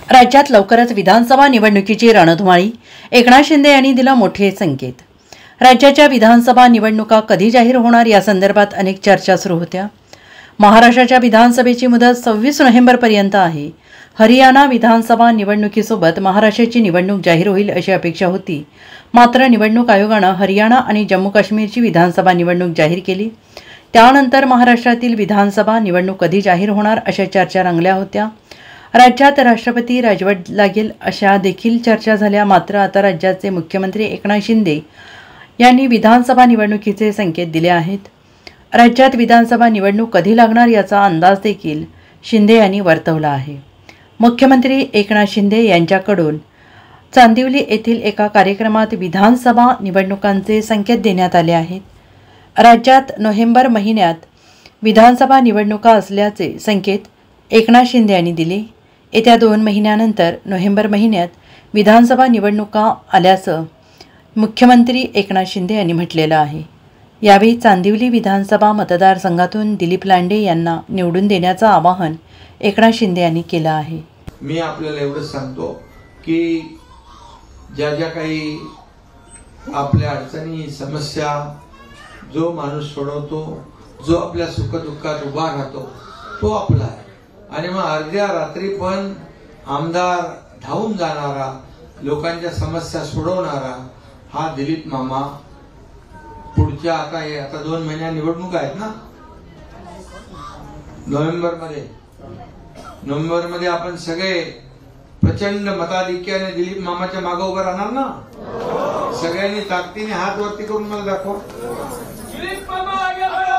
राज्यात लवकरच विधानसभा निवडणुकीची रणधुमाळी. एकनाथ शिंदे यांनी दिला मोठे संकेत. राज्याच्या विधानसभा निवडणुका कधी जाहीर होणार या संदर्भात अनेक चर्चा सुरू होत्या. महाराष्ट्राच्या विधानसभेची मुदत 26 नोव्हेंबरपर्यंत आहे. हरियाणा विधानसभा निवडणुकीसोबत महाराष्ट्राची निवडणूक जाहीर होईल अशी अपेक्षा होती. मात्र निवडणूक आयोगानं हरियाणा आणि जम्मू काश्मीरची विधानसभा निवडणूक जाहीर केली. त्यानंतर महाराष्ट्रातील विधानसभा निवडणूक कधी जाहीर होणार अशा चर्चा रंगल्या होत्या. राज्यात राष्ट्रपती राजवट लागेल अशा देखील चर्चा झाल्या. मात्र आता राज्याचे मुख्यमंत्री एकनाथ शिंदे यांनी विधानसभा निवडणुकीचे संकेत दिले आहेत. राज्यात विधानसभा निवडणूक कधी लागणार याचा अंदाज देखील शिंदे यांनी वर्तवला आहे. मुख्यमंत्री एकनाथ शिंदे यांच्याकडून चांदिवली येथील एका कार्यक्रमात विधानसभा निवडणुकांचे संकेत देण्यात आले आहेत. राज्यात नोव्हेंबर महिन्यात विधानसभा निवडणुका असल्याचे संकेत एकनाथ शिंदे यांनी दिले. येत्या 2 महिन्यानंतर नोव्हेंबर महिन्यात विधानसभा निवडणुका आल्याचं मुख्यमंत्री एकनाथ शिंदे यांनी म्हटलेलं आहे. यावेळी चांदिवली विधानसभा मतदारसंघातून दिलीप लांडे यांना निवडून देण्याचं आवाहन एकनाथ शिंदे यांनी केलं आहे. मी आपल्याला एवढंच सांगतो की ज्या काही आपल्या अडचणी समस्या जो माणूस सोडवतो, जो आपल्या सुखदुःखात उभा राहतो तो आपला आहे. आणि मग अर्ध्या रात्री पण आमदार धावून जाणारा, लोकांच्या समस्या सोडवणारा हा दिलीप मामा. पुढच्या आता 2 महिन्या निवडणूक आहेत ना. नोव्हेंबरमध्ये आपण सगळे प्रचंड मताधिक्याने दिलीप मामाच्या मागे उभं राहणार ना. सगळ्यांनी ताकदीने हात वरती करून मला दाखवा. दिलीप मामा आगे बढ़ो.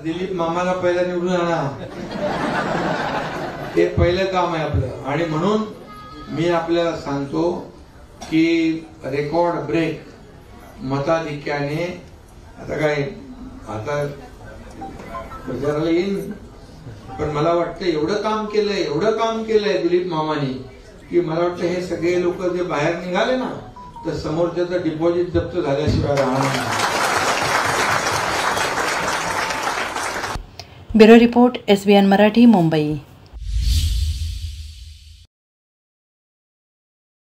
दिलीप मामाला पहिला निवडून आणा, हे पहिलं काम आहे आपलं. आणि म्हणून मी आपल्याला सांगतो की रेकॉर्ड ब्रेक मताधिक्याने आता प्रचाराला येईन, पण मला वाटतं एवढं काम केलंय दिलीप मामाने की मला वाटतं हे सगळे लोक जे बाहेर निघाले ना तर समोरच्याचं डिपॉझिट जप्त झाल्याशिवाय राहणार नाही. Bureau report, SBN Marathi, Mumbai.